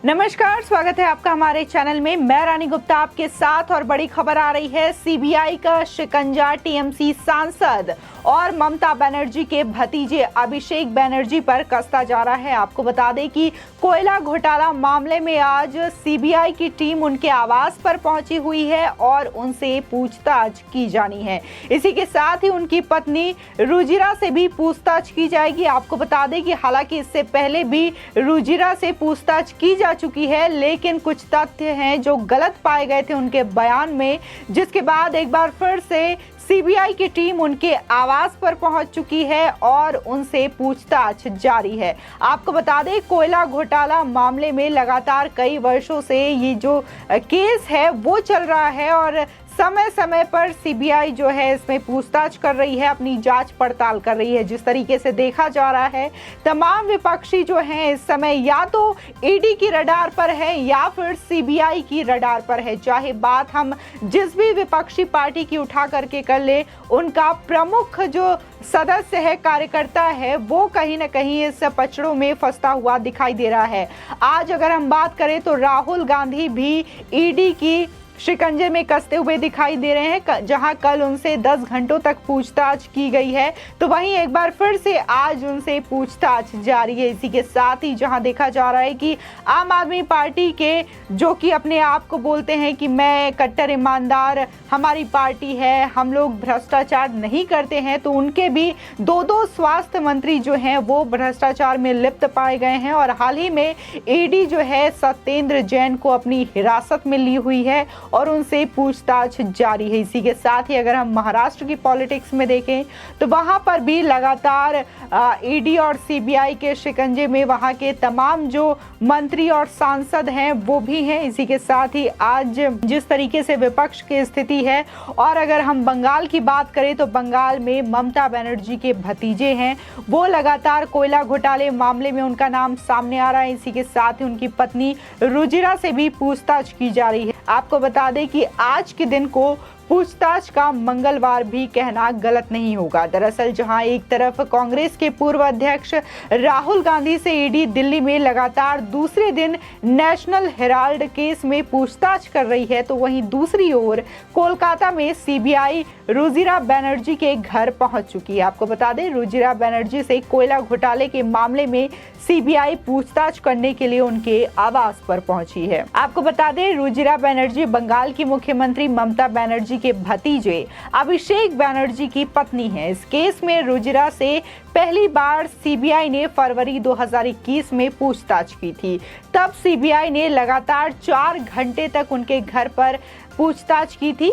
नमस्कार, स्वागत है आपका हमारे चैनल में। मैं रानी गुप्ता आपके साथ और बड़ी खबर आ रही है। सीबीआई का शिकंजा टीएमसी सांसद और ममता बनर्जी के भतीजे अभिषेक बनर्जी पर कसता जा रहा है। आपको बता दें कि कोयला घोटाला मामले में आज सीबीआई की टीम उनके आवास पर पहुंची हुई है और उनसे पूछताछ की जानी है। इसी के साथ ही उनकी पत्नी रुजिरा से भी पूछताछ की जाएगी। आपको बता दें कि हालांकि इससे पहले भी रुजिरा से पूछताछ की जा चुकी है, लेकिन कुछ तथ्य हैं जो गलत पाए गए थे उनके बयान में, जिसके बाद एक बार फिर से सीबीआई की टीम उनके आवास पर पहुंच चुकी है और उनसे पूछताछ जारी है। आपको बता दें, कोयला घोटाला मामले में लगातार कई वर्षों से ये जो केस है वो चल रहा है और समय समय पर सीबीआई जो है इसमें पूछताछ कर रही है, अपनी जांच पड़ताल कर रही है। जिस तरीके से देखा जा रहा है, तमाम विपक्षी जो हैं इस समय या तो ईडी की रडार पर है या फिर सीबीआई की रडार पर है। चाहे बात हम जिस भी विपक्षी पार्टी की उठा करके कर ले, उनका प्रमुख जो सदस्य है, कार्यकर्ता है, वो कहीं ना कहीं इस पचड़ों में फंसता हुआ दिखाई दे रहा है। आज अगर हम बात करें तो राहुल गांधी भी ईडी की शिकंजे में कसते हुए दिखाई दे रहे हैं, जहां कल उनसे 10 घंटों तक पूछताछ की गई है, तो वहीं एक बार फिर से आज उनसे पूछताछ जारी है। इसी के साथ ही जहां देखा जा रहा है कि आम आदमी पार्टी के जो कि अपने आप को बोलते हैं कि मैं कट्टर ईमानदार हमारी पार्टी है, हम लोग भ्रष्टाचार नहीं करते हैं, तो उनके भी दो स्वास्थ्य मंत्री जो हैं वो भ्रष्टाचार में लिप्त पाए गए हैं। और हाल ही में ईडी जो है सत्येंद्र जैन को अपनी हिरासत में ली हुई है और उनसे पूछताछ जारी है। इसी के साथ ही अगर हम महाराष्ट्र की पॉलिटिक्स में देखें तो वहां पर भी लगातार ईडी और सीबीआई के शिकंजे में वहां के तमाम जो मंत्री और सांसद हैं वो भी हैं। इसी के साथ ही आज जिस तरीके से विपक्ष की स्थिति है, और अगर हम बंगाल की बात करें तो बंगाल में ममता बनर्जी के भतीजे हैं, वो लगातार कोयला घोटाले मामले में उनका नाम सामने आ रहा है। इसी के साथ ही उनकी पत्नी रुजिरा से भी पूछताछ की जा रही है। आपको बता दें कि आज के दिन को पूछताछ का मंगलवार भी कहना गलत नहीं होगा। दरअसल जहां एक तरफ कांग्रेस के पूर्व अध्यक्ष राहुल गांधी से ईडी दिल्ली में लगातार दूसरे दिन नेशनल हेराल्ड केस में पूछताछ कर रही है, तो वहीं दूसरी ओर कोलकाता में सीबीआई रुजिरा बनर्जी के घर पहुंच चुकी है। आपको बता दें, रुजिरा बनर्जी से कोयला घोटाले के मामले में सीबीआई पूछताछ करने के लिए उनके आवास पर पहुंची है। आपको बता दें, रुजिरा बनर्जी बंगाल की मुख्यमंत्री ममता बनर्जी के भतीजे अभिषेक बनर्जी की पत्नी है। इस केस में रुजिरा से पहली बार सीबीआई ने फरवरी 2021 में पूछताछ की थी। तब सीबीआई ने लगातार 4 घंटे तक उनके घर पर पूछताछ की थी।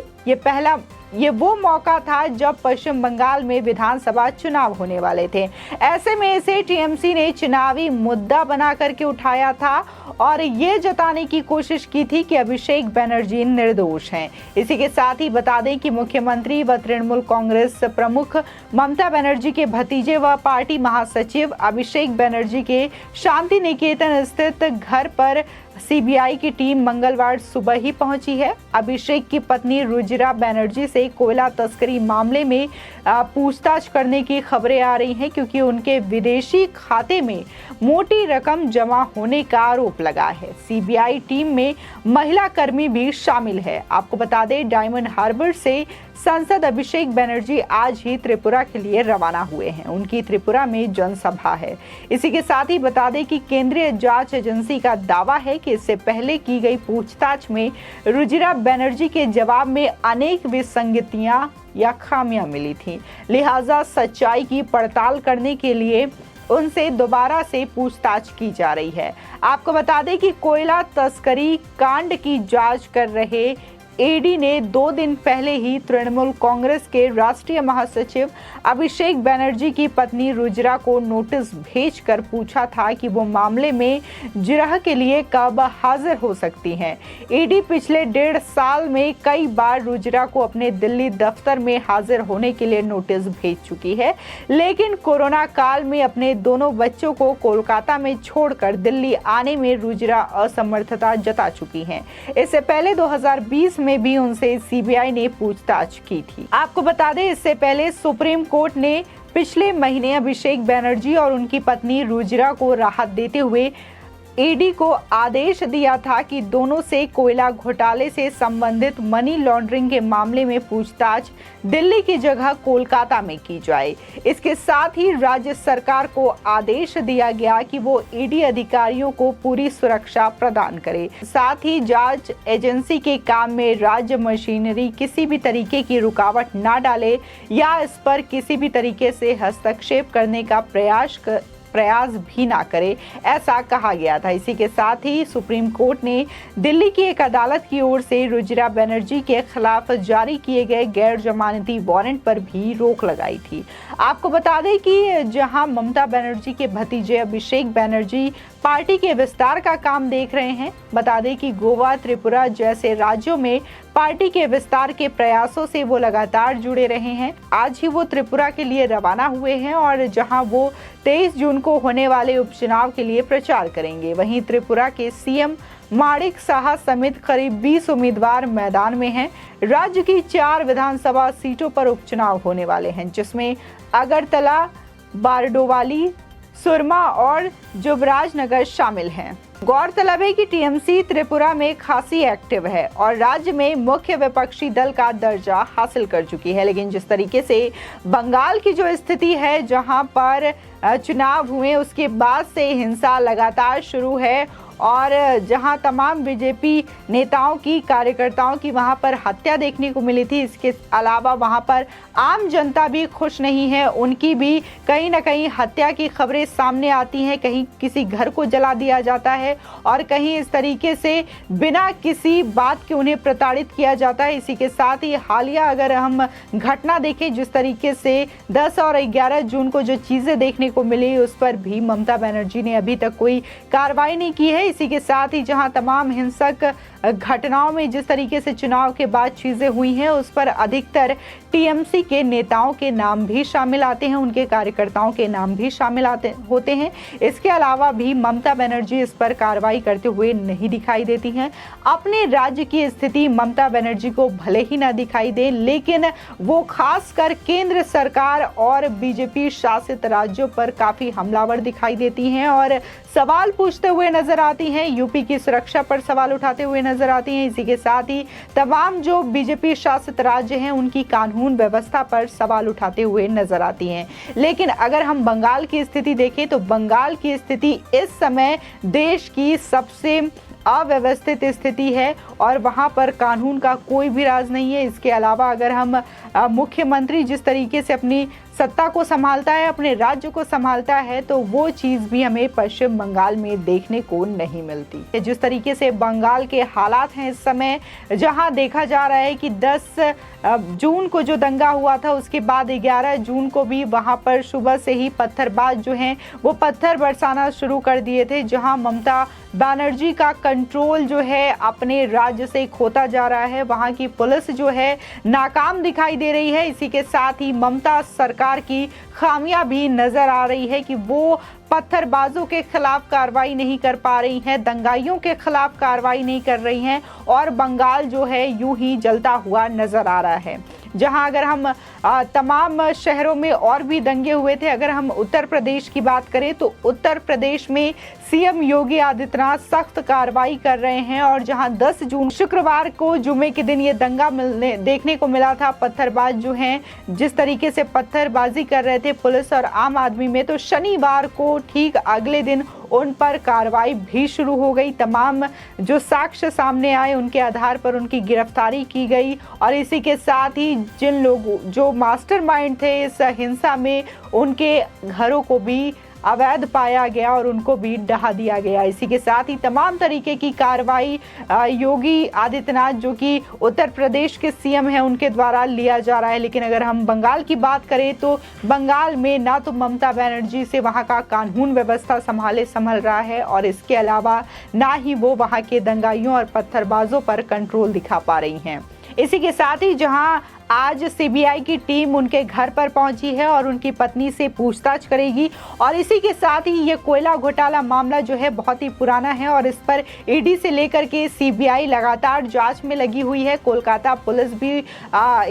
ये वो मौका था जब पश्चिम बंगाल में विधानसभा चुनाव होने वाले थे। ऐसे में इसे टीएमसी ने चुनावी मुद्दा बना करके उठाया था और ये जताने की कोशिश की थी कि अभिषेक बनर्जी निर्दोष हैं। इसी के साथ ही बता दें कि मुख्यमंत्री व तृणमूल कांग्रेस प्रमुख ममता बनर्जी के भतीजे व पार्टी महासचिव अभिषेक बनर्जी के शांति निकेतन स्थित घर पर सीबीआई की टीम मंगलवार सुबह ही पहुंची है। अभिषेक की पत्नी रुजिरा बनर्जी से कोयला तस्करी मामले में पूछताछ करने की खबरें आ रही हैं, क्योंकि उनके विदेशी खाते में मोटी रकम जमा होने का आरोप लगा है। सीबीआई टीम में महिला कर्मी भी शामिल है। आपको बता दें, डायमंड हार्बर से सांसद अभिषेक बनर्जी आज ही त्रिपुरा के लिए रवाना हुए हैं। उनकी त्रिपुरा में जनसभा है। इसी के साथ ही बता दें कि केंद्रीय जांच एजेंसी का दावा है कि इससे पहले की गई पूछताछ में रुजिरा बनर्जी के जवाब में अनेक विसंगतियां या खामियां मिली थी, लिहाजा सच्चाई की पड़ताल करने के लिए उनसे दोबारा से पूछताछ की जा रही है। आपको बता दें कि कोयला तस्करी कांड की जांच कर रहे ईडी ने 2 दिन पहले ही तृणमूल कांग्रेस के राष्ट्रीय महासचिव अभिषेक बनर्जी की पत्नी रुजिरा को नोटिस भेजकर पूछा था कि वो मामले में जिरह के लिए कब हाजिर हो सकती हैं। ईडी पिछले 1.5 साल में कई बार रुजिरा को अपने दिल्ली दफ्तर में हाजिर होने के लिए नोटिस भेज चुकी है, लेकिन कोरोना काल में अपने दोनों बच्चों को कोलकाता में छोड़कर दिल्ली आने में रुजिरा असमर्थता जता चुकी हैं। इससे पहले 2020 में भी उनसे सीबीआई ने पूछताछ की थी। आपको बता दें, इससे पहले सुप्रीम कोर्ट ने पिछले महीने अभिषेक बनर्जी और उनकी पत्नी रुजिरा को राहत देते हुए ईडी को आदेश दिया था कि दोनों से कोयला घोटाले से संबंधित मनी लॉन्ड्रिंग के मामले में पूछताछ दिल्ली की जगह कोलकाता में की जाए। इसके साथ ही राज्य सरकार को आदेश दिया गया कि वो ईडी अधिकारियों को पूरी सुरक्षा प्रदान करे। साथ ही जांच एजेंसी के काम में राज्य मशीनरी किसी भी तरीके की रुकावट ना डाले या इस पर किसी भी तरीके से हस्तक्षेप करने का प्रयास भी ना करे, ऐसा कहा गया था। इसी के साथ ही सुप्रीम कोर्ट ने दिल्ली की एक अदालत की ओर से रुजिरा बनर्जी के खिलाफ जारी किए गए गैर जमानती वारंट पर भी रोक लगाई थी। आपको बता दें कि जहां ममता बनर्जी के भतीजे अभिषेक बनर्जी पार्टी के विस्तार का काम देख रहे हैं, बता दें कि गोवा, त्रिपुरा जैसे राज्यों में पार्टी के विस्तार के प्रयासों से वो लगातार जुड़े रहे हैं। आज ही वो त्रिपुरा के लिए रवाना हुए हैं और जहां वो 23 जून को होने वाले उपचुनाव के लिए प्रचार करेंगे। वहीं त्रिपुरा के सीएम माणिक साहा समेत करीब 20 उम्मीदवार मैदान में हैं। राज्य की 4 विधानसभा सीटों पर उपचुनाव होने वाले हैं, जिसमें अगरतला, बारडोवाली, सुरमा और जुबराजनगर शामिल हैं। गौरतलब है कि टीएमसी त्रिपुरा में खासी एक्टिव है और राज्य में मुख्य विपक्षी दल का दर्जा हासिल कर चुकी है। लेकिन जिस तरीके से बंगाल की जो स्थिति है, जहां पर चुनाव हुए उसके बाद से हिंसा लगातार शुरू है और जहां तमाम बीजेपी नेताओं की, कार्यकर्ताओं की वहां पर हत्या देखने को मिली थी। इसके अलावा वहां पर आम जनता भी खुश नहीं है, उनकी भी कहीं ना कहीं हत्या की खबरें सामने आती हैं। कहीं किसी घर को जला दिया जाता है और कहीं इस तरीके से बिना किसी बात के उन्हें प्रताड़ित किया जाता है। इसी के साथ ही हालिया अगर हम घटना देखें, जिस तरीके से 10 और 11 जून को जो चीजें देखने को मिली, उस पर भी ममता बनर्जी ने अभी तक कोई कार्रवाई नहीं की है। इसी के साथ ही जहां तमाम हिंसक घटनाओं में जिस तरीके से चुनाव के बाद चीजें हुई हैं, उस पर अधिकतर टीएमसी के नेताओं के नाम भी शामिल आते हैं, उनके कार्यकर्ताओं के नाम भी शामिल होते हैं। इसके अलावा भी ममता बनर्जी इस पर कार्रवाई करते हुए नहीं दिखाई देती हैं। अपने राज्य की स्थिति ममता बनर्जी को भले ही ना दिखाई दे, लेकिन वो खासकर केंद्र सरकार और बीजेपी शासित राज्यों पर काफी हमलावर दिखाई देती हैं और सवाल पूछते हुए नजर आती हैं। यूपी की सुरक्षा पर सवाल उठाते हुए नजर आती हैं। इसी के साथ ही तमाम जो बीजेपी शासित राज्य हैं, उनकी कानून व्यवस्था पर सवाल उठाते हुए नजर आती हैं। लेकिन अगर हम बंगाल की स्थिति देखें तो बंगाल की स्थिति इस समय देश की सबसे अव्यवस्थित स्थिति है और वहां पर कानून का कोई भी राज नहीं है। इसके अलावा अगर हम मुख्यमंत्री जिस तरीके से अपनी सत्ता को संभालता है, अपने राज्य को संभालता है, तो वो चीज भी हमें पश्चिम बंगाल में देखने को नहीं मिलती। जिस तरीके से बंगाल के हालात हैं इस समय, जहां देखा जा रहा है कि 10 जून को जो दंगा हुआ था, उसके बाद 11 जून को भी वहां पर सुबह से ही पत्थरबाज जो हैं वो पत्थर बरसाना शुरू कर दिए थे। जहां ममता बनर्जी का कंट्रोल जो है अपने राज्य से खोता जा रहा है, वहां की पुलिस जो है नाकाम दिखाई दे रही है। इसी के साथ ही ममता सरकार की खामियां भी नजर आ रही है कि वो पत्थरबाजों के खिलाफ कार्रवाई नहीं कर पा रही हैं, दंगाइयों के खिलाफ कार्रवाई नहीं कर रही हैं और बंगाल जो है यूं ही जलता हुआ नजर आ रहा है। जहां अगर हम तमाम शहरों में और भी दंगे हुए थे, अगर हम उत्तर प्रदेश की बात करें तो उत्तर प्रदेश में सीएम योगी आदित्यनाथ सख्त कार्रवाई कर रहे हैं और जहां 10 जून शुक्रवार को जुमे के दिन ये दंगा देखने को मिला था, पत्थरबाज जो हैं जिस तरीके से पत्थरबाजी कर रहे थे पुलिस और आम आदमी में, तो शनिवार को ठीक अगले दिन उन पर कार्रवाई भी शुरू हो गई। तमाम जो साक्ष्य सामने आए उनके आधार पर उनकी गिरफ्तारी की गई और इसी के साथ ही जिन लोगों जो मास्टरमाइंड थे इस हिंसा में, उनके घरों को भी अवैध पाया गया और उनको भी ढहा दिया गया। इसी के साथ ही तमाम तरीके की कार्रवाई योगी आदित्यनाथ जो कि उत्तर प्रदेश के सीएम हैं उनके द्वारा लिया जा रहा है। लेकिन अगर हम बंगाल की बात करें तो बंगाल में ना तो ममता बनर्जी से वहां का कानून व्यवस्था संभल रहा है और इसके अलावा ना ही वो वहां के दंगाइयों और पत्थरबाजों पर कंट्रोल दिखा पा रही हैं। इसी के साथ ही जहां आज सीबीआई की टीम उनके घर पर पहुंची है और उनकी पत्नी से पूछताछ करेगी। और इसी के साथ ही ये कोयला घोटाला मामला जो है बहुत ही पुराना है और इस पर ईडी से लेकर के सीबीआई लगातार जांच में लगी हुई है। कोलकाता पुलिस भी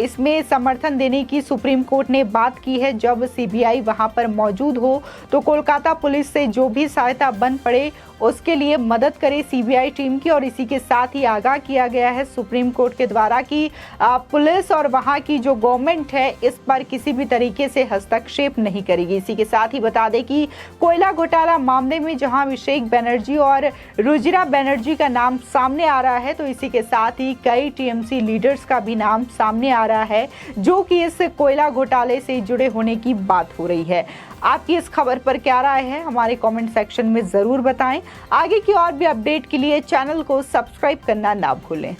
इसमें समर्थन देने की सुप्रीम कोर्ट ने बात की है। जब सीबीआई वहां पर मौजूद हो तो कोलकाता पुलिस से जो भी सहायता बन पड़े उसके लिए मदद करे सीबीआई टीम की। और इसी के साथ ही आगाह किया गया है सुप्रीम कोर्ट के द्वारा कि पुलिस और वहां की जो गवर्नमेंट है इस पर किसी भी तरीके से हस्तक्षेप नहीं करेगी। इसी के साथ ही बता दें कि कोयला घोटाला मामले में जहां अभिषेक बनर्जी और रुजिरा बनर्जी का नाम सामने आ रहा है, तो इसी के साथ ही कई टीएमसी लीडर्स का भी नाम सामने आ रहा है जो कि इस कोयला घोटाले से जुड़े होने की बात हो रही है। आपकी इस खबर पर क्या राय है हमारे कमेंट सेक्शन में जरूर बताएं। आगे की और भी अपडेट के लिए चैनल को सब्सक्राइब करना ना भूलें।